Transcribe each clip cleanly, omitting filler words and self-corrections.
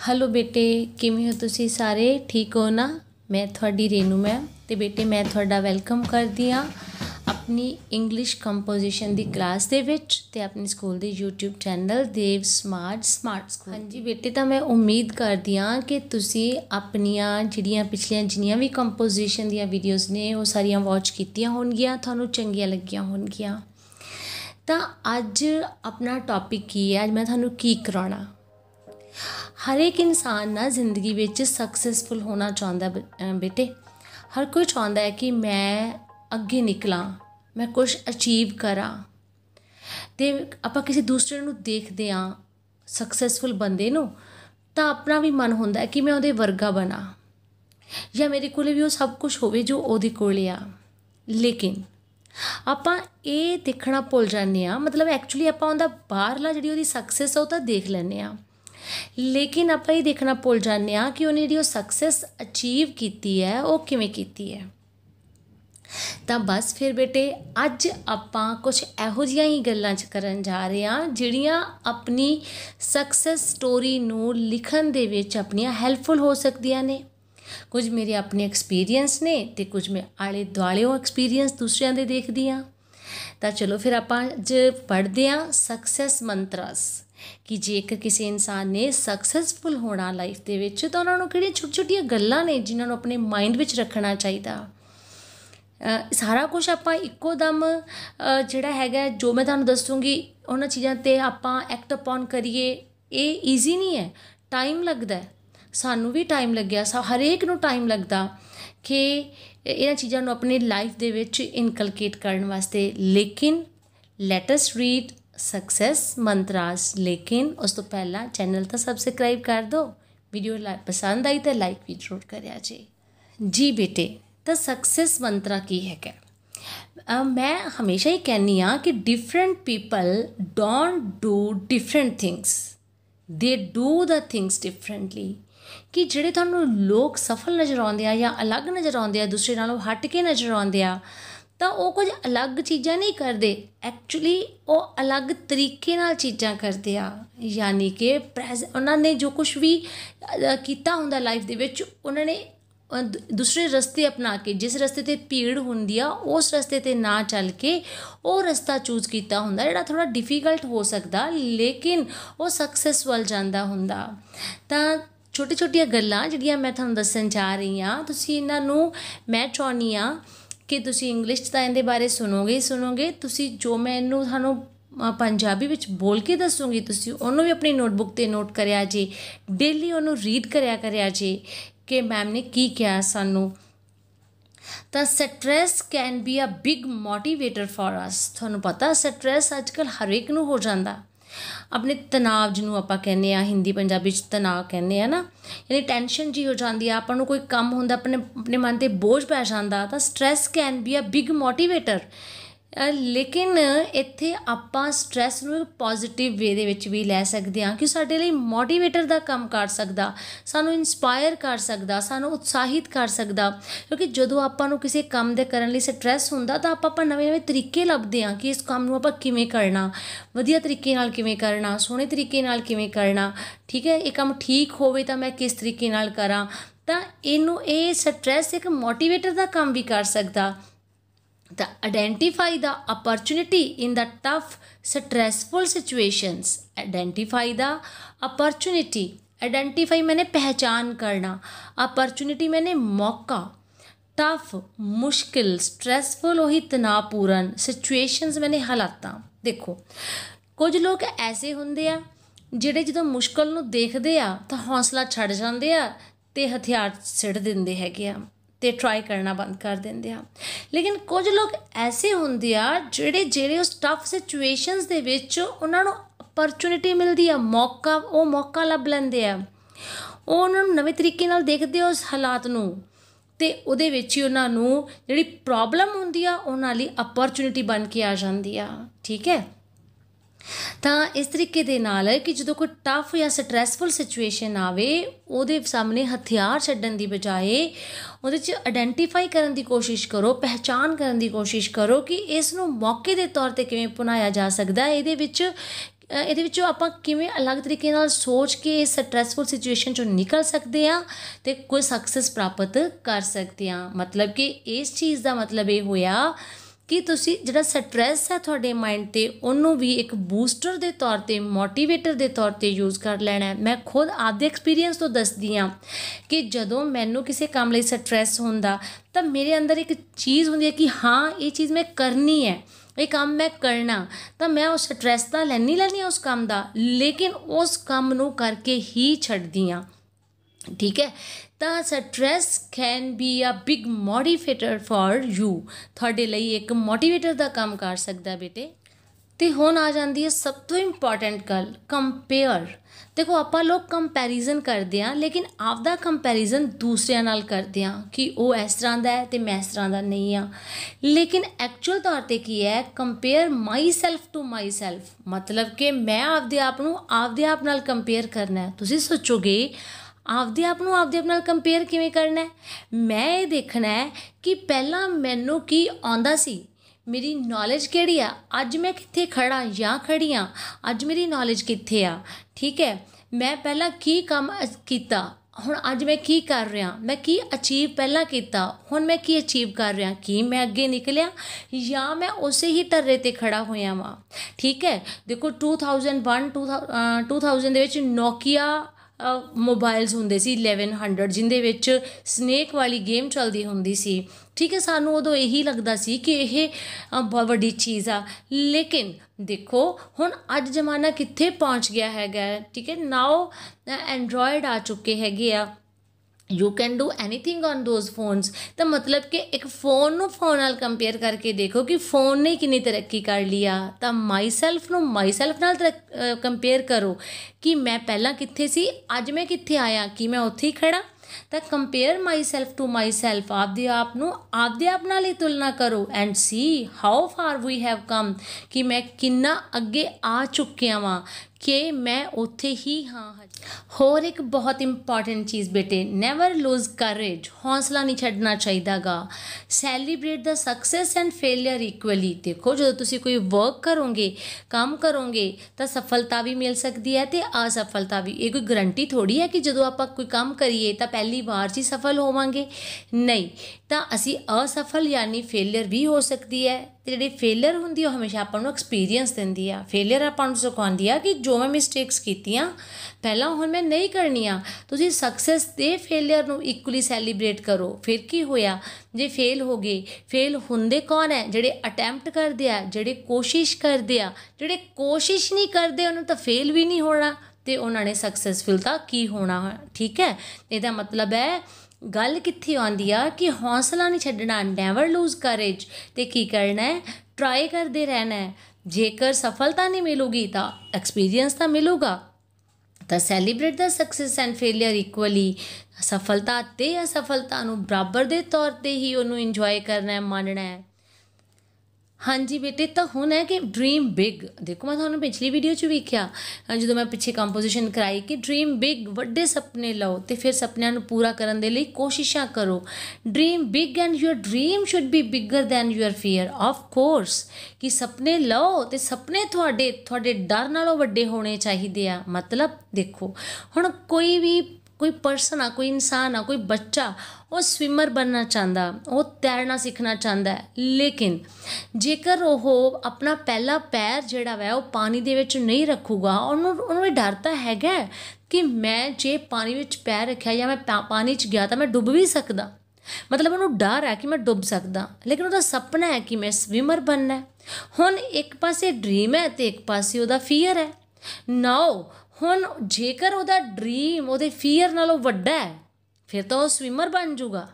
Hello बेटे, किवें हो तुसी सारे? ठीक हो ना? मैं थोड़ी रेनू मैम ते बेटे मैं थोड़ा वैलकम करदी हाँ अपनी इंग्लिश कंपोजिशन दी क्लास दे विच ते अपने स्कूल दे यूट्यूब चैनल देव स्मार्ट स्कूल। हाँ जी बेटे, तो मैं उम्मीद करदी हाँ कि तुसी अपनियां जिहड़ियां पिछलियां जिन्नियां भी कंपोजिशन दियां वीडियोज़ ने वो सारियां वॉच कीतियां होणगियां, तुहानूं चंगियां लगियां होणगियां। तां अज अपना टॉपिक की है, अज मैं तुहानूं की कराउणा। हर एक इंसान ना जिंदगी विच सक्सैसफुल होना चाहता बेटे। हर कोई चाहता है कि मैं अगे निकला, मैं कुछ अचीव करा। तो आप किसी दूसरे नूं देखते हाँ सक्सैसफुल बंदे नूं, तो अपना भी मन होंदा है कि मैं उहदे वर्गा बना या मेरे कोल भी वो सब कुछ होवे जो उहदे कोल आ। लेकिन आपां ये देखना भुल जाने आ, मतलब एक्चुअली आपां उहदा बाहरला जिहड़ी उहदी सक्सैस वो तो देख लैंदे आ, लेकिन आप ये देखना भुल जाने कि उन्हें जी सक्सैस अचीव की है वो किवें कीती है। तो बस फिर बेटे अज आपां कुछ इहो जिहियां ही गल्लां करन जा रहे हैं जिहड़ियां अपनी सक्सैस स्टोरी नूं लिखण दे विच अपनियां हैल्पफुल हो सकदियां ने। कुछ मेरे अपने एक्सपीरियंस ने ते कुछ मैं आले दुआलेओ एक्सपीरियंस दूसरियां दे देखदी हाँ। तो चलो फिर आपां अज पढ़दे हाँ सक्सैस मंत्रास कि जेकर किसी इंसान ने सक्सैसफुल होना लाइफ दे विच तो उन्होंने किहड़ियां छोटी छोटियां गल्लां ने जिन्हां नूं अपने माइंड विच रखना चाहिदा। सारा कुछ आपां इक्को दम जिहड़ा हैगा जो मैं तुहानूं दसूँगी उन्हां चीज़ां ते आपां एक्ट अपॉन करिए, ये ईजी नहीं है, टाइम लगदा है। सानूं भी टाइम लग्गिया, हरेक नूं टाइम लगदा कि इन्हां चीज़ां नूं अपनी लाइफ दे विच इनकलकेट करन वास्ते। लेकिन let us read success mantras. लेकिन उस तो पहला चैनल तो सब्सक्राइब कर दो, वीडियो पसंद आई तो लाइक भी जरूर करिया जी बेटे। तो सक्सैस मंत्रा की है मैं हमेशा ही कहनी हाँ कि different people don't do different things, they do the things differently. कि ਜਿਹੜੇ ਤੁਹਾਨੂੰ लोग सफल नज़र आते हैं या अलग नज़र आते हैं, दूसरे नालों हट के नज़र आते हैं, तो वो कुछ अलग चीज़ां नहीं करते, एक्चुअली वो अलग तरीके नाल चीज़ां करते आ। यानी कि उन्होंने जो कुछ भी किया होंदा लाइफ दे विच उन्होंने दूसरे रस्ते अपना के, जिस रस्ते ते भीड़ होंदी आ उस रस्ते ते ना चल के वो रस्ता चूज किया होंदा जिहड़ा थोड़ा डिफिकल्ट हो सकता, लेकिन वो सक्सैस वल जांदा होंदा। तां छोटी छोटियां गल्लां जिहड़ियां मैं तुहानूं दस्सण जा रही हाँ, तुसीं इन्हां नूं मैं चाहुंदी हाँ कि तुसीं इंग्लिश तां इहदे बारे सुनोगे तुसीं जो मैं इनू थानू पंजाबी विच बोल के दसूँगी तुसीं उहनूं भी अपनी नोटबुक ते नोट करिया जे, डेली उहनूं रीड करिया जे कि मैम ने की कहा सानू। तो stress can be a big motivator for us. तुहानूं पता स्ट्रैस अजकल हर एक नूं हो जाता, अपने तनाव जिन्होंने आप कहने हिंदी पंजाबी तनाव कहने ना, यानी टेंशन जी हो जाती है, आपको कोई काम होंदा अपने मन पर बोझ पै जाता, तो stress can be a big motivator. लेकिन इत्थे आपां स्ट्रैस नूं पॉजिटिव वे दे विच भी लै सकते हैं कि साडे लई मोटिवेटर दा काम कर सकदा, सानू इंस्पायर कर सकदा, सानू उत्साहित कर सकदा। क्योंकि जदों आपां नूं किसी काम दे करन लई स्ट्रैस हुंदा तां आपां नवें नवें तरीके लभदे हां कि इस काम नूं आपां किवें करना, वधिया तरीके नाल किवें करना, सोहणे तरीके नाल किवें करना। ठीक है, ये काम ठीक होवे तां मैं किस तरीके नाल करां। तां इहनूं ये स्ट्रैस एक मोटिवेटर दा काम भी कर सकदा। The identify the opportunity in the tough stressful situations। Identify the opportunity, identify मैंने पहचान करना, opportunity मैंने मौका, टफ मुश्किल, स्ट्रेसफुल वही तनावपूर्ण, सिचुएशंस मैंने हालात। देखो कुछ लोग ऐसे होंगे आ ਜਿਹੜੇ ਜਦੋਂ मुश्किल ਨੂੰ देखते आ तो हौसला छड़ जाते आ ते हथियार सिट देंदे हैगे आ ते ट्राई करना बंद कर देंदे आ। लेकिन कुछ लोग ऐसे होंदे आ ਜਿਹੜੇ उस टफ सिचुएशंस दे विच उन्हां नूं अपॉर्चुनिटी मिलदी आ, मौका वो मौका लभ लैंदे आ, वो उन्हां नूं नवें तरीके नाल देखदे आ उस हालात नूं ते उहदे विच ही उन्हां नूं जिहड़ी प्रॉब्लम हुंदी आ उन्हां लई अपॉर्चुनिटी बन के आ जांदी आ। ठीक है, तो इस तरीके दे नाल कि जो कोई टफ या स्ट्रैसफुल सिचुएशन आवे उहदे सामने हथियार छड्डण दी बजाए उहदे च आइडेंटिफाई करन दी कोशिश करो, पहचान करन दी कोशिश करो कि इस नूं मौके दे तौर ते किवें अपनाया जा सकदा है। इहदे विच ਇਹਦੇ ਵਿੱਚੋਂ ਆਪਾਂ ਕਿਵੇਂ ਅਲੱਗ ਤਰੀਕੇ ਨਾਲ ਸੋਚ ਕੇ ਸਟਰੈਸਫੁਲ ਸਿਚੁਏਸ਼ਨ 'ਚੋਂ ਨਿਕਲ ਸਕਦੇ ਹਾਂ ਅਤੇ ਕੋਈ ਸਕਸੈਸ ਪ੍ਰਾਪਤ ਕਰ ਸਕਦੇ ਹਾਂ। ਮਤਲਬ ਕਿ ਇਸ ਚੀਜ਼ ਦਾ ਮਤਲਬ ਇਹ ਹੋਇਆ ਕਿ ਤੁਸੀਂ ਜਿਹੜਾ ਸਟਰੈਸ ਹੈ ਤੁਹਾਡੇ ਮਾਇੰਡ 'ਤੇ ਉਹਨੂੰ ਵੀ ਇੱਕ ਬੂਸਟਰ ਦੇ ਤੌਰ 'ਤੇ, ਮੋਟੀਵੇਟਰ ਦੇ ਤੌਰ 'ਤੇ ਯੂਜ਼ ਕਰ ਲੈਣਾ। ਮੈਂ ਖੁਦ ਆਪਦੇ ਐਕਸਪੀਰੀਅੰਸ ਤੋਂ ਦੱਸਦੀ ਹਾਂ ਕਿ ਜਦੋਂ ਮੈਨੂੰ ਕਿਸੇ ਕੰਮ ਲਈ ਸਟਰੈਸ ਹੁੰਦਾ ਤਾਂ ਮੇਰੇ ਅੰਦਰ ਇੱਕ ਚੀਜ਼ ਹੁੰਦੀ ਹੈ ਕਿ ਹਾਂ ਇਹ ਚੀਜ਼ ਮੈਂ ਕਰਨੀ ਹੈ, ਇਹ ਕੰਮ ਮੈਂ ਕਰਨਾ, ਤਾਂ ਮੈਂ ਉਹ ਸਟਰੈਸ ਤਾਂ ਲੈਂਦੀ ਹਾਂ ਉਸ ਕੰਮ ਦਾ, ਲੇਕਿਨ ਉਸ ਕੰਮ ਨੂੰ ਕਰਕੇ ਹੀ ਛੱਡਦੀ ਹਾਂ। ਠੀਕ ਹੈ, ਤਾਂ stress can be a big motivator for you, ਤੁਹਾਡੇ ਲਈ ਇੱਕ ਮੋਟੀਵੇਟਰ ਦਾ ਕੰਮ ਕਰ ਸਕਦਾ ਬੇਟੇ। ਅਤੇ ਹੁਣ ਆ ਜਾਂਦੀ ਹੈ ਸਭ ਤੋਂ ਇੰਪੋਰਟੈਂਟ ਗੱਲ, ਕੰਪੇਅਰ। ਦੇਖੋ ਆਪਾਂ ਲੋਕ ਕੰਪੈਰੀਜ਼ਨ ਕਰਦੇ ਹਾਂ, ਲੇਕਿਨ ਆਪਦਾ ਕੰਪੈਰੀਜ਼ਨ ਦੂਸਰਿਆਂ ਨਾਲ ਕਰਦੇ ਹਾਂ ਕਿ ਉਹ ਇਸ ਤਰ੍ਹਾਂ ਦਾ ਹੈ ਅਤੇ ਮੈਂ ਇਸ ਤਰ੍ਹਾਂ ਦਾ ਨਹੀਂ ਹਾਂ। ਲੇਕਿਨ ਐਕਚੁਅਲ ਤੌਰ 'ਤੇ ਕੀ ਹੈ, compare myself to myself, ਮਤਲਬ ਕਿ ਮੈਂ ਆਪਦੇ ਆਪ ਨੂੰ ਆਪਦੇ ਆਪ ਨਾਲ ਕੰਪੇਅਰ ਕਰਨਾ। ਤੁਸੀਂ ਸੋਚੋਗੇ ਆਪਦੇ ਆਪ ਨੂੰ ਆਪਦੇ ਆਪ ਨਾਲ ਕੰਪੇਅਰ ਕਿਵੇਂ ਕਰਨਾ ਹੈ? ਮੈਂ ਇਹ ਦੇਖਣਾ ਹੈ ਕਿ ਪਹਿਲਾਂ ਮੈਨੂੰ ਕੀ ਆਉਂਦਾ ਸੀ, ਮੇਰੀ ਨੌਲੇਜ ਕਿਹੜੀ ਆ, ਅੱਜ ਮੈਂ ਕਿੱਥੇ ਖੜਾ ਜਾਂ ਖੜੀ ਹਾਂ, ਅੱਜ ਮੇਰੀ ਨੌਲੇਜ ਕਿੱਥੇ ਆ। ਠੀਕ ਹੈ, ਮੈਂ ਪਹਿਲਾਂ ਕੀ ਕੰਮ ਕੀਤਾ, ਹੁਣ ਅੱਜ ਮੈਂ ਕੀ ਕਰ ਰਿਹਾ, ਮੈਂ ਕੀ ਅਚੀਵ ਪਹਿਲਾਂ ਕੀਤਾ, ਹੁਣ ਮੈਂ ਕੀ ਅਚੀਵ ਕਰ ਰਿਹਾ, ਕੀ ਮੈਂ ਅੱਗੇ ਨਿਕਲਿਆ ਜਾਂ ਮੈਂ ਉਸੇ ਹੀ ਧੱਰੇ 'ਤੇ ਖੜਾ ਹੋਇਆ ਵਾਂ। ਠੀਕ ਹੈ, ਦੇਖੋ 2001 ਦੇ ਵਿੱਚ ਨੋਕੀਆ ਮੋਬਾਇਲਸ ਹੁੰਦੇ ਸੀ 1100, ਜਿਹਦੇ ਵਿੱਚ ਸਨੇਕ ਵਾਲੀ ਗੇਮ ਚੱਲਦੀ ਹੁੰਦੀ ਸੀ। ਠੀਕ ਹੈ, ਸਾਨੂੰ ਉਦੋਂ ਇਹੀ ਲੱਗਦਾ ਸੀ ਕਿ ਇਹ ਬਹੁਤ ਵੱਡੀ ਚੀਜ਼ ਆ, ਲੇਕਿਨ ਦੇਖੋ ਹੁਣ ਅੱਜ ਜ਼ਮਾਨਾ ਕਿੱਥੇ ਪਹੁੰਚ ਗਿਆ ਹੈਗਾ। ਠੀਕ ਹੈ, ਨਾਓ ਐਂਡਰੋਇਡ ਆ ਚੁੱਕੇ ਹੈਗੇ ਆ, you can do anything on those phones. ਤਾਂ ਮਤਲਬ ਕਿ ਇੱਕ ਫ਼ੋਨ ਨੂੰ ਫ਼ੋਨ ਨਾਲ ਕੰਪੇਅਰ ਕਰਕੇ ਦੇਖੋ ਕਿ ਫ਼ੋਨ ਨੇ ਕਿੰਨੀ ਤਰੱਕੀ ਕਰ ਲਈ ਆ। ਤਾਂ ਮਾਈ ਸੈਲਫ ਨੂੰ ਮਾਈ ਸੈਲਫ ਨਾਲ ਕੰਪੇਅਰ ਕਰੋ ਕਿ ਮੈਂ ਪਹਿਲਾਂ ਕਿੱਥੇ ਸੀ, ਅੱਜ ਮੈਂ ਕਿੱਥੇ ਆਇਆ, ਕਿ ਮੈਂ ਉੱਥੇ ਹੀ ਖੜਾ। ਤਾਂ compare myself to myself, ਆਪਦੇ ਆਪ ਨੂੰ ਆਪਦੇ ਆਪ ਨਾਲ ਹੀ ਤੁਲਨਾ ਕਰੋ and see how far we have come, ਕਿ ਮੈਂ ਕਿੰਨਾ ਅੱਗੇ ਆ ਚੁੱਕਿਆ ਵਾਂ, ਕਿ ਮੈਂ ਉੱਥੇ ਹੀ ਹਾਂ। ਹੋਰ ਇੱਕ ਬਹੁਤ ਇੰਪੋਰਟੈਂਟ ਚੀਜ਼ ਬੇਟੇ, ਨੈਵਰ ਲੂਜ਼ ਕਰੇਜ, ਹੌਸਲਾ ਨਹੀਂ ਛੱਡਣਾ ਚਾਹੀਦਾ ਗਾ। Celebrate the success and failure equally. ਦੇਖੋ ਜਦੋਂ ਤੁਸੀਂ ਕੋਈ ਵਰਕ ਕਰੋਗੇ, ਕੰਮ ਕਰੋਗੇ, ਤਾਂ ਸਫਲਤਾ ਵੀ ਮਿਲ ਸਕਦੀ ਹੈ ਅਤੇ ਅਸਫਲਤਾ ਵੀ। ਇਹ ਕੋਈ ਗਰੰਟੀ ਥੋੜ੍ਹੀ ਹੈ ਕਿ ਜਦੋਂ ਆਪਾਂ ਕੋਈ ਕੰਮ ਕਰੀਏ ਤਾਂ ਪਹਿਲੀ ਵਾਰ 'ਚ ਹੀ ਸਫਲ ਹੋਵਾਂਗੇ, ਨਹੀਂ, ਤਾਂ ਅਸੀਂ ਅਸਫਲ ਯਾਨੀ ਫੇਲੀਅਰ ਵੀ ਹੋ ਸਕਦੀ ਹੈ। ਅਤੇ ਜਿਹੜੀ ਫੇਲੀਅਰ ਹੁੰਦੀ ਉਹ ਹਮੇਸ਼ਾ ਆਪਾਂ ਨੂੰ ਐਕਸਪੀਰੀਅੰਸ ਦਿੰਦੀ ਆ। ਫੇਲੀਅਰ ਆਪਾਂ ਨੂੰ ਸਿਖਾਉਂਦੀ ਆ ਕਿ ਜੋ ਮੈਂ ਮਿਸਟੇਕਸ ਕੀਤੀਆਂ ਪਹਿਲਾਂ, ਹੁਣ ਮੈਂ ਨਹੀਂ ਕਰਨੀਆਂ। ਤੁਸੀਂ ਸਕਸੈਸ ਅਤੇ ਫੇਲੀਅਰ ਨੂੰ ਇਕੁਅਲੀ ਸੈਲੀਬ੍ਰੇਟ ਕਰੋ। ਫਿਰ ਕੀ ਹੋਇਆ ਜੇ ਫੇਲ ਹੋ ਗਏ? ਫੇਲ ਹੁੰਦੇ ਕੌਣ ਹੈ? ਜਿਹੜੇ ਅਟੈਂਪਟ ਕਰਦੇ ਆ, ਜਿਹੜੇ ਕੋਸ਼ਿਸ਼ ਕਰਦੇ ਆ। ਜਿਹੜੇ ਕੋਸ਼ਿਸ਼ ਨਹੀਂ ਕਰਦੇ ਉਹਨੂੰ ਤਾਂ ਫੇਲ ਵੀ ਨਹੀਂ ਹੋਣਾ ਅਤੇ ਉਹਨਾਂ ਨੇ ਸਕਸੈਸਫੁਲ ਤਾਂ ਕੀ ਹੋਣਾ। ਠੀਕ ਹੈ, ਇਹਦਾ ਮਤਲਬ ਹੈ ਗੱਲ ਕਿੱਥੇ ਆਉਂਦੀ ਆ ਕਿ ਹੌਸਲਾ ਨਹੀਂ ਛੱਡਣਾ, ਨੈਵਰ ਲੂਜ਼ ਕਰੇਜ। ਅਤੇ ਕੀ ਕਰਨਾ ਹੈ? ਟਰਾਈ ਕਰਦੇ ਰਹਿਣਾ ਹੈ। ਜੇਕਰ ਸਫਲਤਾ ਨਹੀਂ ਮਿਲੂਗੀ ਤਾਂ ਐਕਸਪੀਰੀਅੰਸ ਤਾਂ ਮਿਲੂਗਾ। ਤਾਂ celebrate the success and failure equally, ਸਫਲਤਾ ਅਤੇ ਅਸਫਲਤਾ ਨੂੰ ਬਰਾਬਰ ਦੇ ਤੌਰ 'ਤੇ ਹੀ ਉਹਨੂੰ ਇੰਜੋਏ ਕਰਨਾ ਹੈ, ਮੰਨਣਾ ਹੈ। ਹਾਂਜੀ ਬੇਟੇ, ਤਾਂ ਹੁਣ ਹੈ ਕਿ ਡਰੀਮ ਬਿਗ। ਦੇਖੋ ਮੈਂ ਤੁਹਾਨੂੰ ਪਿਛਲੀ ਵੀਡੀਓ 'ਚ ਵੇਖਿਆ ਜਦੋਂ ਮੈਂ ਪਿੱਛੇ ਕੰਪੋਜੀਸ਼ਨ ਕਰਾਈ ਕਿ ਡਰੀਮ ਬਿਗ, ਵੱਡੇ ਸੁਪਨੇ ਲਓ ਅਤੇ ਫਿਰ ਸੁਪਨਿਆਂ ਨੂੰ ਪੂਰਾ ਕਰਨ ਦੇ ਲਈ ਕੋਸ਼ਿਸ਼ਾਂ ਕਰੋ। Dream big and your dream should be bigger than your fear. Of course ਕਿ ਸੁਪਨੇ ਲਓ ਅਤੇ ਸੁਪਨੇ ਤੁਹਾਡੇ ਡਰ ਨਾਲੋਂ ਵੱਡੇ ਹੋਣੇ ਚਾਹੀਦੇ ਆ। ਮਤਲਬ ਦੇਖੋ ਹੁਣ ਕੋਈ ਪਰਸਨ ਆ, ਕੋਈ ਇਨਸਾਨ ਆ, ਕੋਈ ਬੱਚਾ, ਉਹ ਸਵਿਮਰ ਬਣਨਾ ਚਾਹੁੰਦਾ, ਉਹ ਤੈਰਨਾ ਸਿੱਖਣਾ ਚਾਹੁੰਦਾ, ਲੇਕਿਨ ਜੇਕਰ ਉਹ ਆਪਣਾ ਪਹਿਲਾ ਪੈਰ ਜਿਹੜਾ ਵਾ ਉਹ ਪਾਣੀ ਦੇ ਵਿੱਚ ਨਹੀਂ ਰੱਖੂਗਾ, ਉਹਨੂੰ ਇਹ ਡਰ ਤਾਂ ਹੈਗਾ ਕਿ ਮੈਂ ਜੇ ਪਾਣੀ ਵਿੱਚ ਪੈਰ ਰੱਖਿਆ ਜਾਂ ਮੈਂ ਪਾਣੀ 'ਚ ਗਿਆ ਤਾਂ ਮੈਂ ਡੁੱਬ ਵੀ ਸਕਦਾ। ਮਤਲਬ ਉਹਨੂੰ ਡਰ ਹੈ ਕਿ ਮੈਂ ਡੁੱਬ ਸਕਦਾ, ਲੇਕਿਨ ਉਹਦਾ ਸੁਪਨਾ ਹੈ ਕਿ ਮੈਂ ਸਵਿਮਰ ਬਣਨਾ। ਹੁਣ ਇੱਕ ਪਾਸੇ ਡਰੀਮ ਹੈ ਅਤੇ ਇੱਕ ਪਾਸੇ ਉਹਦਾ ਫੀਅਰ ਹੈ। ਨਾਓ ਹੁਣ ਜੇਕਰ ਉਹਦਾ ਡਰੀਮ ਉਹਦੇ ਫੀਅਰ ਨਾਲੋਂ ਵੱਡਾ ਹੈ ਫਿਰ ਤਾਂ ਉਹ ਸਵਿਮਰ ਬਣ ਜੂਗਾ,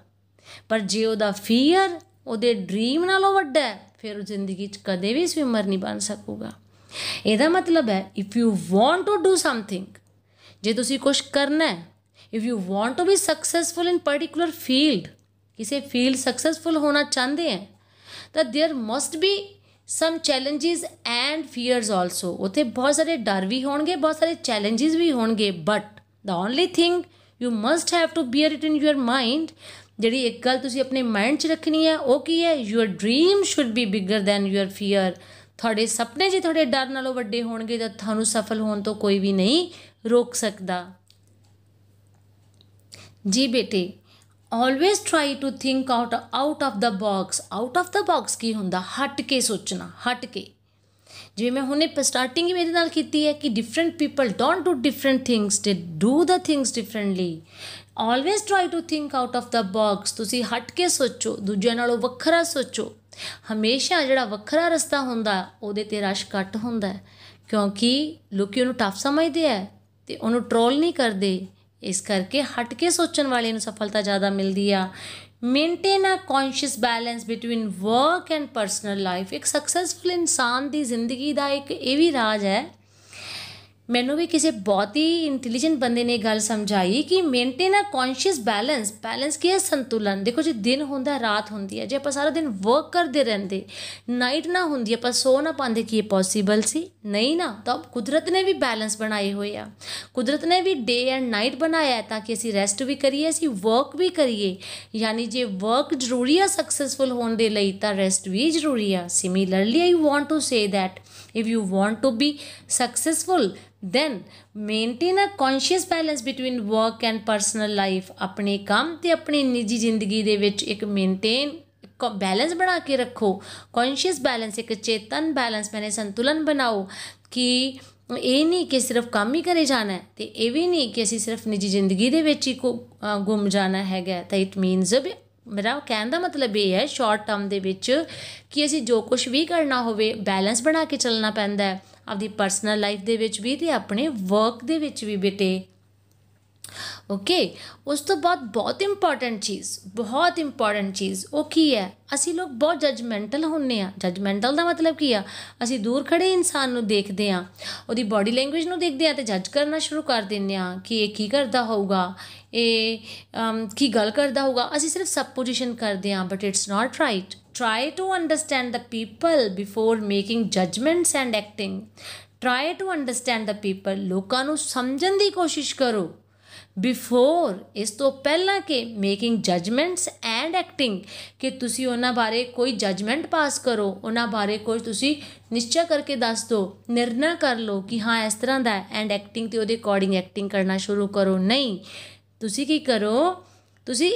ਪਰ ਜੇ ਉਹਦਾ ਫੀਅਰ ਉਹਦੇ ਡਰੀਮ ਨਾਲੋਂ ਵੱਡਾ ਹੈ ਫਿਰ ਉਹ ਜ਼ਿੰਦਗੀ 'ਚ ਕਦੇ ਵੀ ਸਵਿਮਰ ਨਹੀਂ ਬਣ ਸਕੂਗਾ। ਇਹਦਾ ਮਤਲਬ ਹੈ if you want to do something, ਜੇ ਤੁਸੀਂ ਕੁਛ ਕਰਨਾ ਹੈ, if you want to be successful in particular field, ਕਿਸੇ ਫੀਲਡ ਸਕਸੈਸਫੁਲ ਹੋਣਾ ਚਾਹੁੰਦੇ ਹੈ ਤਾਂ there must be some challenges and fears also. ਉੱਥੇ ਬਹੁਤ ਸਾਰੇ ਡਰ ਵੀ ਹੋਣਗੇ, ਬਹੁਤ ਸਾਰੇ ਚੈਲੰਜਿਸ ਵੀ ਹੋਣਗੇ, but the only thing you must have to bear it in your mind. ਜਿਹੜੀ ਇੱਕ ਗੱਲ ਤੁਸੀਂ ਆਪਣੇ ਮਾਈਂਡ 'ਚ ਰੱਖਣੀ ਹੈ ਉਹ ਕੀ ਹੈ? Your dream should be bigger than your fear. ਤੁਹਾਡੇ ਸੁਪਨੇ ਜੇ ਤੁਹਾਡੇ ਡਰ ਨਾਲੋਂ ਵੱਡੇ ਹੋਣਗੇ ਤਾਂ ਤੁਹਾਨੂੰ ਸਫਲ ਹੋਣ ਤੋਂ ਕੋਈ ਵੀ ਨਹੀਂ ਰੋਕ ਸਕਦਾ। ਜੀ ਬੇਟੇ, always try to think out of the box। out of the box ਕੀ ਹੁੰਦਾ? ਹਟ ਕੇ ਸੋਚਣਾ, ਹਟ ਕੇ। ਜਿਵੇਂ ਮੈਂ ਹੁਣੇ ਸਟਾਰਟਿੰਗ ਹੀ ਮੇਰੇ ਨਾਲ ਕੀਤੀ ਹੈ ਕਿ different people don't do different things, they do the things differently. Always try to think out of the box. ਤੁਸੀਂ ਹਟ ਕੇ ਸੋਚੋ, ਦੂਜਿਆਂ ਨਾਲੋਂ ਵੱਖਰਾ ਸੋਚੋ। ਹਮੇਸ਼ਾ ਜਿਹੜਾ ਵੱਖਰਾ ਰਸਤਾ ਹੁੰਦਾ ਉਹਦੇ 'ਤੇ ਰਸ਼ ਘੱਟ ਹੁੰਦਾ, ਕਿਉਂਕਿ ਲੋਕ ਉਹਨੂੰ ਟਫ ਸਮਝਦੇ ਹੈ ਅਤੇ ਉਹਨੂੰ ਟਰੋਲ ਨਹੀਂ ਕਰਦੇ। ਇਸ ਕਰਕੇ ਹਟ ਕੇ ਸੋਚਣ ਵਾਲੇ ਨੂੰ ਸਫਲਤਾ ਜ਼ਿਆਦਾ ਮਿਲਦੀ ਆ। Maintain a conscious balance between work and personal life. ਇੱਕ ਸਕਸੈਸਫੁਲ ਇਨਸਾਨ ਦੀ ਜ਼ਿੰਦਗੀ ਦਾ ਇੱਕ ਇਹ ਵੀ ਰਾਜ ਹੈ। ਮੈਨੂੰ ਵੀ ਕਿਸੇ ਬਹੁਤ ਹੀ ਇੰਟੈਲੀਜੈਂਟ ਬੰਦੇ ਨੇ ਗੱਲ ਸਮਝਾਈ ਕਿ maintain a conscious balance. Balance ਕੀ ਹੈ? ਸੰਤੁਲਨ। ਦੇਖੋ ਜੀ, ਦਿਨ ਹੁੰਦਾ, ਰਾਤ ਹੁੰਦੀ ਹੈ। ਜੇ ਆਪਾਂ ਸਾਰਾ ਦਿਨ ਵਰਕ ਕਰਦੇ ਰਹਿੰਦੇ, ਨਾਈਟ ਨਾ ਹੁੰਦੀ, ਆਪਾਂ ਸੋ ਨਾ ਪਾਉਂਦੇ, ਕੀ ਇਹ ਪੋਸੀਬਲ ਸੀ? ਨਹੀਂ ਨਾ। ਤਾਂ ਕੁਦਰਤ ਨੇ ਵੀ ਬੈਲੈਂਸ ਬਣਾਏ ਹੋਏ ਆ। ਕੁਦਰਤ ਨੇ ਵੀ ਡੇ ਐਂਡ ਨਾਈਟ ਬਣਾਇਆ ਤਾਂ ਕਿ ਅਸੀਂ ਰੈਸਟ ਵੀ ਕਰੀਏ, ਅਸੀਂ ਵਰਕ ਵੀ ਕਰੀਏ। ਯਾਨੀ ਜੇ ਵਰਕ ਜ਼ਰੂਰੀ ਆ ਸਕਸੈਸਫੁਲ ਹੋਣ ਦੇ ਲਈ ਤਾਂ ਰੈਸਟ ਵੀ ਜ਼ਰੂਰੀ ਆ। Similarly I want to say that if you want to be successful then maintain a conscious balance between work and personal life। ਆਪਣੇ ਕੰਮ ਤੇ ਆਪਣੀ ਨਿੱਜੀ ਜ਼ਿੰਦਗੀ ਦੇ ਵਿੱਚ ਇੱਕ ਮੇਨਟੇਨ ਬੈਲੈਂਸ ਬਣਾ ਕੇ ਰੱਖੋ। ਕੌਨਸ਼ੀਅਸ ਬੈਲੈਂਸ, ਇੱਕ ਚੇਤਨ ਬੈਲੈਂਸ, ਮੈਨੇ ਸੰਤੁਲਨ ਬਣਾਓ ਕਿ ਇਹ ਨਹੀਂ ਕਿ ਸਿਰਫ ਕੰਮ ਹੀ ਕਰੇ ਜਾਣਾ ਅਤੇ ਇਹ ਵੀ ਨਹੀਂ ਕਿ ਅਸੀਂ ਸਿਰਫ ਨਿੱਜੀ ਜ਼ਿੰਦਗੀ ਦੇ ਵਿੱਚ ਹੀ ਗੁੰਮ ਜਾਣਾ ਹੈਗਾ। ਤਾਂ ਇਟ ਮੀਨਸ ਮੇਰਾ ਕਹਿਣ ਦਾ ਮਤਲਬ ਇਹ ਹੈ ਸ਼ਾਰਟ ਟਰਮ ਦੇ ਵਿੱਚ ਕਿ ਅਸੀਂ ਜੋ ਕੁਛ ਵੀ ਕਰਨਾ ਹੋਵੇ ਬੈਲੈਂਸ ਬਣਾ ਕੇ ਚੱਲਣਾ ਪੈਂਦਾ ਹੈ, ਆਪਦੀ ਪਰਸਨਲ ਲਾਈਫ ਦੇ ਵਿੱਚ ਵੀ ਅਤੇ ਆਪਣੇ ਵਰਕ ਦੇ ਵਿੱਚ ਵੀ ਬੇਟੇ। ਓਕੇ, ਉਸ ਤੋਂ ਬਾਅਦ ਬਹੁਤ ਇੰਪੋਰਟੈਂਟ ਚੀਜ਼ ਉਹ ਕੀ ਹੈ? ਅਸੀਂ ਲੋਕ ਬਹੁਤ ਜੱਜਮੈਂਟਲ ਹੁੰਦੇ ਹਾਂ। ਜੱਜਮੈਂਟਲ ਦਾ ਮਤਲਬ ਕੀ ਆ? ਅਸੀਂ ਦੂਰ ਖੜ੍ਹੇ ਇਨਸਾਨ ਨੂੰ ਦੇਖਦੇ ਹਾਂ, ਉਹਦੀ ਬਾਡੀ ਲੈਂਗੁਏਜ ਨੂੰ ਦੇਖਦੇ ਹਾਂ ਅਤੇ ਜੱਜ ਕਰਨਾ ਸ਼ੁਰੂ ਕਰ ਦਿੰਦੇ ਹਾਂ ਕਿ ਇਹ ਕੀ ਕਰਦਾ ਹੋਊਗਾ, ਇਹ ਕੀ ਗੱਲ ਕਰਦਾ ਹੋਊਗਾ। ਅਸੀਂ ਸਿਰਫ ਸਪੋਜੀਸ਼ਨ ਕਰਦੇ ਹਾਂ, but it's not right. Try to understand the people before making judgments and acting. Try to understand the people. ਲੋਕਾਂ ਨੂੰ ਸਮਝਣ ਦੀ ਕੋਸ਼ਿਸ਼ ਕਰੋ ਬਿਫੋਰ, ਇਸ ਤੋਂ ਪਹਿਲਾਂ ਕਿ ਮੇਕਿੰਗ ਜੱਜਮੈਂਟਸ ਐਂਡ ਐਕਟਿੰਗ, ਕਿ ਤੁਸੀਂ ਉਹਨਾਂ ਬਾਰੇ ਕੋਈ ਜੱਜਮੈਂਟ ਪਾਸ ਕਰੋ, ਉਹਨਾਂ ਬਾਰੇ ਕੋਈ ਤੁਸੀਂ ਨਿਸ਼ਚਾ ਕਰਕੇ ਦੱਸ ਦਿਓ, ਨਿਰਣਾ ਕਰ ਲਓ ਕਿ ਹਾਂ ਇਸ ਤਰ੍ਹਾਂ ਦਾ ਹੈ, ਐਂਡ ਐਕਟਿੰਗ ਅਤੇ ਉਹਦੇ ਅਕੋਰਡਿੰਗ ਐਕਟਿੰਗ ਕਰਨਾ ਸ਼ੁਰੂ ਕਰੋ। ਨਹੀਂ, ਤੁਸੀਂ ਕੀ ਕਰੋ, ਤੁਸੀਂ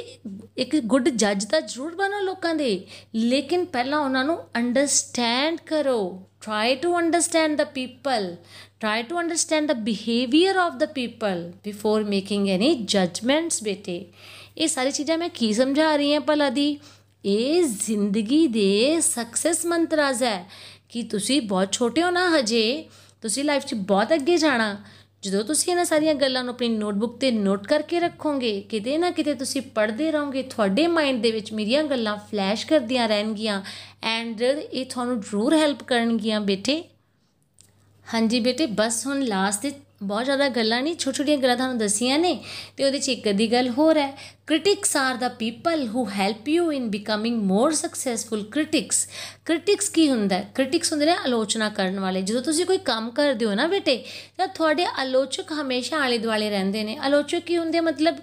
ਇੱਕ ਗੁੱਡ ਜੱਜ ਤਾਂ ਜ਼ਰੂਰ ਬਣੋ ਲੋਕਾਂ ਦੇ, ਲੇਕਿਨ ਪਹਿਲਾਂ ਉਹਨਾਂ ਨੂੰ ਅੰਡਰਸਟੈਂਡ ਕਰੋ। Try to understand the people, try to understand the behavior of the people before making any judgments ਬੇਟੇ। ਇਹ ਸਾਰੀ ਚੀਜ਼ਾਂ ਮੈਂ ਕੀ ਸਮਝਾ ਰਹੀ ਹਾਂ ਭਲਾ ਦੀ? ਇਹ ਜ਼ਿੰਦਗੀ ਦੇ ਸਕਸੈਸ ਮੰਤਰਾਜ਼ ਹੈ ਕਿ ਤੁਸੀਂ ਬਹੁਤ ਛੋਟੇ ਹੋ ਨਾ ਹਜੇ, ਤੁਸੀਂ ਲਾਈਫ 'ਚ ਬਹੁਤ ਅੱਗੇ ਜਾਣਾ। ਜਦੋਂ ਤੁਸੀਂ ਇਹਨਾਂ ਸਾਰੀਆਂ ਗੱਲਾਂ ਨੂੰ ਆਪਣੀ ਨੋਟਬੁੱਕ 'ਤੇ ਨੋਟ ਕਰਕੇ ਰੱਖੋਗੇ, ਕਿਤੇ ਨਾ ਕਿਤੇ ਤੁਸੀਂ ਪੜ੍ਹਦੇ ਰਹੋਗੇ, ਤੁਹਾਡੇ ਮਾਈਂਡ ਦੇ ਵਿੱਚ ਮੇਰੀਆਂ ਗੱਲਾਂ ਫਲੈਸ਼ ਕਰਦੀਆਂ ਰਹਿਣਗੀਆਂ ਐਂਡ ਇਹ ਤੁਹਾਨੂੰ ਜ਼ਰੂਰ ਹੈਲਪ ਕਰਨਗੀਆਂ ਬੇਟੇ। ਹਾਂਜੀ ਬੇਟੇ, ਬਸ ਹੁਣ ਲਾਸਟ 'ਤੇ ਬਹੁਤ ਜ਼ਿਆਦਾ ਗੱਲਾਂ ਨਹੀਂ, ਛੋਟੀ ਛੋਟੀਆਂ ਗੱਲਾਂ ਤੁਹਾਨੂੰ ਦੱਸੀਆਂ ਨੇ ਅਤੇ ਉਹਦੇ 'ਚ ਇੱਕ ਅੱਧੀ ਗੱਲ ਹੋਰ ਹੈ। Critics are the people who help you in becoming more successful. Critics ਕੀ ਹੁੰਦਾ? ਕ੍ਰਿਟਿਕਸ ਹੁੰਦੇ ਨੇ ਆਲੋਚਨਾ ਕਰਨ ਵਾਲੇ। ਜਦੋਂ ਤੁਸੀਂ ਕੋਈ ਕੰਮ ਕਰਦੇ ਹੋ ਨਾ ਬੇਟੇ, ਤਾਂ ਤੁਹਾਡੇ ਆਲੋਚਕ ਹਮੇਸ਼ਾ ਆਲੇ ਦੁਆਲੇ ਰਹਿੰਦੇ ਨੇ। ਆਲੋਚਕ ਕੀ ਹੁੰਦੇ? ਮਤਲਬ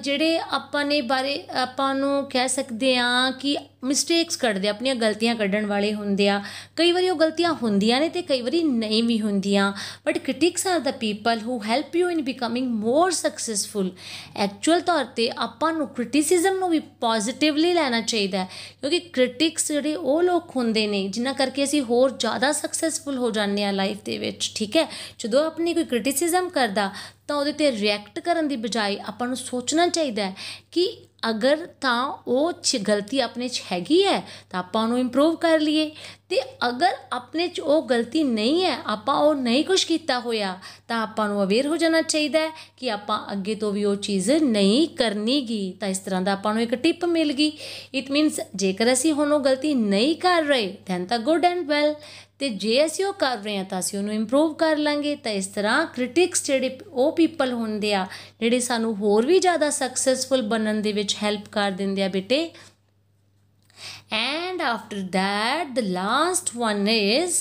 ਜਿਹੜੇ ਆਪਾਂ ਨੂੰ ਕਹਿ ਸਕਦੇ ਹਾਂ ਕਿ ਮਿਸਟੇਕਸ ਕੱਢਦੇ, ਆਪਣੀਆਂ ਗਲਤੀਆਂ ਕੱਢਣ ਵਾਲੇ ਹੁੰਦੇ ਆ। ਕਈ ਵਾਰੀ ਉਹ ਗਲਤੀਆਂ ਹੁੰਦੀਆਂ ਨੇ ਅਤੇ ਕਈ ਵਾਰੀ ਨਹੀਂ ਵੀ ਹੁੰਦੀਆਂ, but critics are the people who help you in becoming more successful. Actual ਤੌਰ 'ਤੇ ਆਪਾਂ ਨੂੰ ਕ੍ਰਿਟਿਸਿਜ਼ਮ ਨੂੰ ਵੀ ਪੋਜ਼ੀਟਿਵਲੀ ਲੈਣਾ ਚਾਹੀਦਾ, ਕਿਉਂਕਿ ਕ੍ਰਿਟਿਕਸ ਜਿਹੜੇ ਉਹ ਲੋਕ ਹੁੰਦੇ ਨੇ ਜਿਨ੍ਹਾਂ ਕਰਕੇ ਅਸੀਂ ਹੋਰ ਜ਼ਿਆਦਾ ਸਕਸੈਸਫੁਲ ਹੋ ਜਾਂਦੇ ਹਾਂ ਲਾਈਫ ਦੇ ਵਿੱਚ। ਠੀਕ ਹੈ, ਜਦੋਂ ਆਪਣੀ ਕੋਈ ਕ੍ਰਿਟਿਸਿਜ਼ਮ ਕਰਦਾ ਤਾਂ ਉਹਦੇ 'ਤੇ ਰਿਐਕਟ ਕਰਨ ਦੀ ਬਜਾਏ ਆਪਾਂ ਨੂੰ ਸੋਚਣਾ ਚਾਹੀਦਾ ਕਿ ਅਗਰ ਤਾਂ ਉਹ ਗਲਤੀ ਆਪਣੇ 'ਚ ਹੈਗੀ ਹੈ ਤਾਂ ਆਪਾਂ ਉਹਨੂੰ ਇੰਪਰੂਵ ਕਰ ਲਈਏ, ਅਤੇ ਅਗਰ ਆਪਣੇ 'ਚ ਉਹ ਗਲਤੀ ਨਹੀਂ ਹੈ, ਆਪਾਂ ਉਹ ਨਹੀਂ ਕੁਛ ਕੀਤਾ ਹੋਇਆ, ਤਾਂ ਆਪਾਂ ਨੂੰ ਅਵੇਅਰ ਹੋ ਜਾਣਾ ਚਾਹੀਦਾ ਹੈ ਕਿ ਆਪਾਂ ਅੱਗੇ ਤੋਂ ਵੀ ਉਹ ਚੀਜ਼ ਨਹੀਂ ਕਰਨੀ ਗੀ। ਤਾਂ ਇਸ ਤਰ੍ਹਾਂ ਦਾ ਆਪਾਂ ਨੂੰ ਇੱਕ ਟਿਪ ਮਿਲ ਗਈ। ਇਟ ਮੀਨਸ ਜੇਕਰ ਅਸੀਂ ਹੁਣ ਉਹ ਗਲਤੀ ਨਹੀਂ ਕਰ ਰਹੇ ਦੈਨ ਤਾਂ ਗੁੱਡ ਐਂਡ ਵੈਲ, ਅਤੇ ਜੇ ਅਸੀਂ ਉਹ ਕਰ ਰਹੇ ਹਾਂ ਤਾਂ ਅਸੀਂ ਉਹਨੂੰ ਇੰਪਰੂਵ ਕਰ ਲਾਂਗੇ। ਤਾਂ ਇਸ ਤਰ੍ਹਾਂ ਕ੍ਰਿਟਿਕਸ ਜਿਹੜੇ ਉਹ ਪੀਪਲ ਹੁੰਦੇ ਆ ਜਿਹੜੇ ਸਾਨੂੰ ਹੋਰ ਵੀ ਜ਼ਿਆਦਾ ਸਕਸੈਸਫੁਲ ਬਣਨ ਦੇ ਵਿੱਚ ਹੈਲਪ ਕਰ ਦਿੰਦੇ ਆ ਬੇਟੇ। And after that the last one is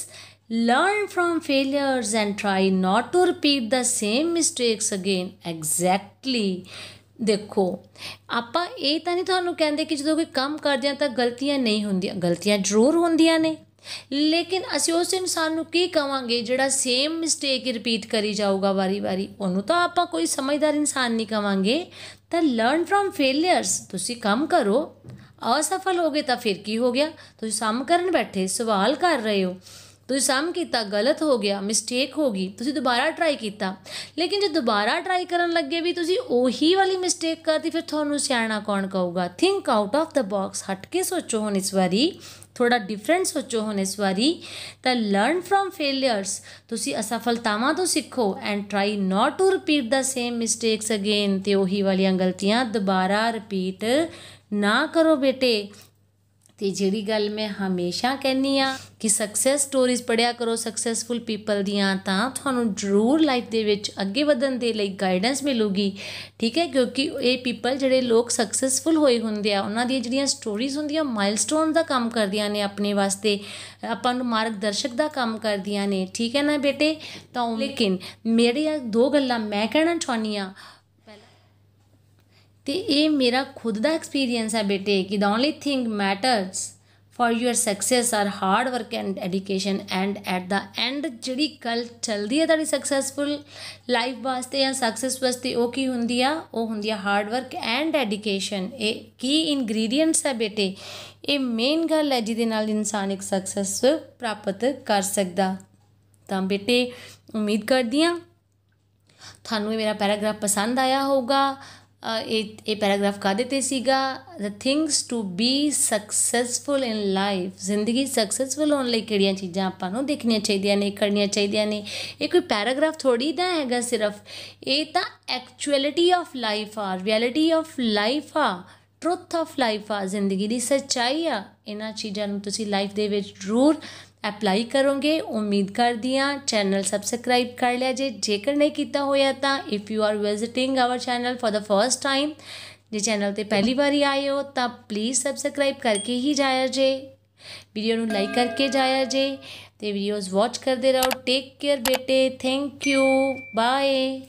learn from failures and try not to repeat the same mistakes again। exactly, ਦੇਖੋ ਆਪਾਂ ਇਹ ਤਾਂ ਨਹੀਂ ਤੁਹਾਨੂੰ ਕਹਿੰਦੇ ਕਿ ਜਦੋਂ ਕੋਈ ਕੰਮ ਕਰਦੇ ਹਾਂ ਤਾਂ ਗਲਤੀਆਂ ਨਹੀਂ ਹੁੰਦੀਆਂ, ਗਲਤੀਆਂ ਜ਼ਰੂਰ ਹੁੰਦੀਆਂ ਨੇ, लेकिन ਅਸੀਂ ਉਸ ਇਨਸਾਨ ਨੂੰ ਕੀ ਕਵਾਂਗੇ ਜਿਹੜਾ ਸੇਮ ਮਿਸਟੇਕ ਹੀ ਰਿਪੀਟ ਕਰੀ ਜਾਊਗਾ ਵਾਰੀ ਉਹਨੂੰ ਤਾਂ ਆਪਾਂ ਕੋਈ ਸਮਝਦਾਰ ਇਨਸਾਨ ਨਹੀਂ ਕਵਾਂਗੇ। ਤਾਂ ਲਰਨ ਫਰੋਮ ਫੇਲੀਅਰਸ, ਤੁਸੀਂ ਕੰਮ ਕਰੋ, ਅਸਫਲ ਹੋ ਗਏ ਤਾਂ ਫਿਰ ਕੀ ਹੋ ਗਿਆ, ਤੁਸੀਂ ਸਮ ਕਰਨ ਬੈਠੇ ਸਵਾਲ ਕਰ ਰਹੇ ਹੋ, ਤੁਸੀਂ ਸਮ ਕੀਤਾ ਗਲਤ ਹੋ ਗਿਆ, ਮਿਸਟੇਕ ਹੋ ਗਈ, ਤੁਸੀਂ ਦੁਬਾਰਾ ਟਰਾਈ ਕੀਤਾ, ਲੇਕਿਨ ਜੇ ਦੁਬਾਰਾ ਟਰਾਈ ਕਰਨ ਲੱਗੇ ਵੀ ਤੁਸੀਂ ਉਹੀ ਵਾਲੀ ਮਿਸਟੇਕ ਕਰਤੀ ਫਿਰ ਤੁਹਾਨੂੰ ਸਿਆਣਾ ਕੌਣ ਕਹੂਗਾ। Think out of the box, ਹਟ ਕੇ ਸੋਚੋ ਹੁਣ ਇਸ ਵਾਰੀ, ਥੋੜਾ ਡਿਫਰੈਂਟ ਸੋਚੋ ਹੁਣ ਇਸ ਵਾਰੀ। ਤਾਂ ਲਰਨ ਫਰੋਮ ਫੇਲੀਅਰਸ, ਤੁਸੀਂ ਅਸਫਲਤਾਵਾਂ ਤੋਂ ਸਿੱਖੋ and try not to repeat the same mistakes again, ਤੇ ਉਹੀ ਵਾਲੀਆਂ ਗਲਤੀਆਂ ਦੁਬਾਰਾ ਰਿਪੀਟ ਨਾ ਕਰੋ ਬੇਟੇ। ਤੇ ਜਿਹੜੀ ਗੱਲ ਮੈਂ ਹਮੇਸ਼ਾ ਕਹਿੰਦੀ ਆ ਕਿ ਸਕਸੈਸ ਸਟੋਰੀਜ਼ ਪੜ੍ਹਿਆ ਕਰੋ ਸਕਸੈਸਫੁਲ ਪੀਪਲ ਦੀਆਂ, ਤਾਂ ਤੁਹਾਨੂੰ ਜ਼ਰੂਰ ਲਾਈਫ ਦੇ ਵਿੱਚ ਅੱਗੇ ਵਧਣ ਦੇ ਲਈ ਗਾਈਡੈਂਸ ਮਿਲੂਗੀ, ਠੀਕ ਹੈ। ਕਿਉਂਕਿ ਇਹ ਪੀਪਲ ਜਿਹੜੇ ਲੋਕ ਸਕਸੈਸਫੁਲ ਹੋਏ ਹੁੰਦੇ ਆ ਉਹਨਾਂ ਦੀਆਂ ਜਿਹੜੀਆਂ ਸਟੋਰੀਜ਼ ਹੁੰਦੀਆਂ ਮਾਈਲਸਟੋਨ ਦਾ ਕੰਮ ਕਰਦੀਆਂ ਨੇ ਆਪਣੇ ਵਾਸਤੇ, ਆਪਾਂ ਨੂੰ ਮਾਰਗਦਰਸ਼ਕ ਦਾ ਕੰਮ ਕਰਦੀਆਂ ਨੇ, ਠੀਕ ਹੈ ਨਾ ਬੇਟੇ। ਤਾਂ ਲੇਕਿਨ ਮੇਰੀਆਂ ਦੋ ਗੱਲਾਂ ਮੈਂ ਕਹਿਣਾ ਚਾਹੁੰਦੀ ਹਾਂ, ਤੇ ਇਹ ਮੇਰਾ ਖੁਦ ਦਾ ਐਕਸਪੀਰੀਅੰਸ ਹੈ ਬੇਟੇ ਕਿ the only thing matters for your success are hard work and education, and at the end ਜਿਹੜੀ ਗੱਲ ਚੱਲਦੀ ਹੈ ਤੁਹਾਡੀ ਸਕਸੈਸਫੁਲ ਲਾਈਫ ਵਾਸਤੇ ਜਾਂ ਸਕਸੈਸ ਵਾਸਤੇ, ਉਹ ਕੀ ਹੁੰਦੀ ਆ, ਉਹ ਹੁੰਦੀ ਆ ਹਾਰਡ ਵਰਕ ਐਂਡ ਐਡੀਕੇਸ਼ਨ। ਇਹ ਕੀ ਇਨਗਰੀਡੀਅੰਟਸ ਹੈ ਬੇਟੇ, ਇਹ ਮੇਨ ਗੱਲ ਹੈ ਜਿਹਦੇ ਨਾਲ ਇਨਸਾਨ ਇੱਕ ਸਕਸੈਸ ਪ੍ਰਾਪਤ ਕਰ ਸਕਦਾ। ਤਾਂ ਬੇਟੇ ਉਮੀਦ ਕਰਦੀ ਹਾਂ ਤੁਹਾਨੂੰ ਇਹ ਮੇਰਾ ਪੈਰਾਗ੍ਰਾਫ ਪਸੰਦ ਆਇਆ ਹੋਊਗਾ। ਇਹ ਪੈਰਾਗ੍ਰਾਫ ਕਾਹਦੇ 'ਤੇ ਸੀਗਾ, the things to be successful in life, ਜ਼ਿੰਦਗੀ ਸਕਸੈਸਫੁਲ ਹੋਣ ਲਈ ਕਿਹੜੀਆਂ ਚੀਜ਼ਾਂ ਆਪਾਂ ਨੂੰ ਦੇਖਣੀਆਂ ਚਾਹੀਦੀਆਂ ਨੇ, ਕਰਨੀਆਂ ਚਾਹੀਦੀਆਂ ਨੇ। ਇਹ ਕੋਈ ਪੈਰਾਗ੍ਰਾਫ ਥੋੜ੍ਹੀ ਨਾ ਹੈਗਾ ਸਿਰਫ, ਇਹ ਤਾਂ ਐਕਚੁਅਲਿਟੀ ਆਫ ਲਾਈਫ ਆ, ਰਿਐਲਿਟੀ ਆਫ ਲਾਈਫ ਆ, ਟਰੁੱਥ ਆਫ ਲਾਈਫ ਆ, ਜ਼ਿੰਦਗੀ ਦੀ ਸੱਚਾਈ ਆ। ਇਹਨਾਂ ਚੀਜ਼ਾਂ ਨੂੰ ਤੁਸੀਂ ਲਾਈਫ ਦੇ ਵਿੱਚ ਜ਼ਰੂਰ ਅਪਲਾਈ ਕਰੋਗੇ ਉਮੀਦ ਕਰਦੀ ਹਾਂ। ਚੈਨਲ ਸਬਸਕ੍ਰਾਈਬ ਕਰ ਲਿਆ ਜੇ, ਜੇਕਰ ਨਹੀਂ ਕੀਤਾ ਹੋਇਆ ਤਾਂ if you are visiting hour channel for the first time, ਜੇ ਚੈਨਲ 'ਤੇ ਪਹਿਲੀ ਵਾਰੀ ਆਏ ਹੋ ਤਾਂ ਪਲੀਜ਼ ਸਬਸਕ੍ਰਾਈਬ ਕਰਕੇ ਹੀ ਜਾਇਆ ਜੇ, ਵੀਡੀਓ ਨੂੰ ਲਾਈਕ ਕਰਕੇ ਜਾਇਆ ਜੇ, ਤੇ ਵੀਡੀਓਜ਼ ਵਾਚ ਕਰਦੇ ਰਹੋ। ਟੇਕ ਕੇਅਰ ਬੇਟੇ, ਥੈਂਕ ਯੂ, ਬਾਏ।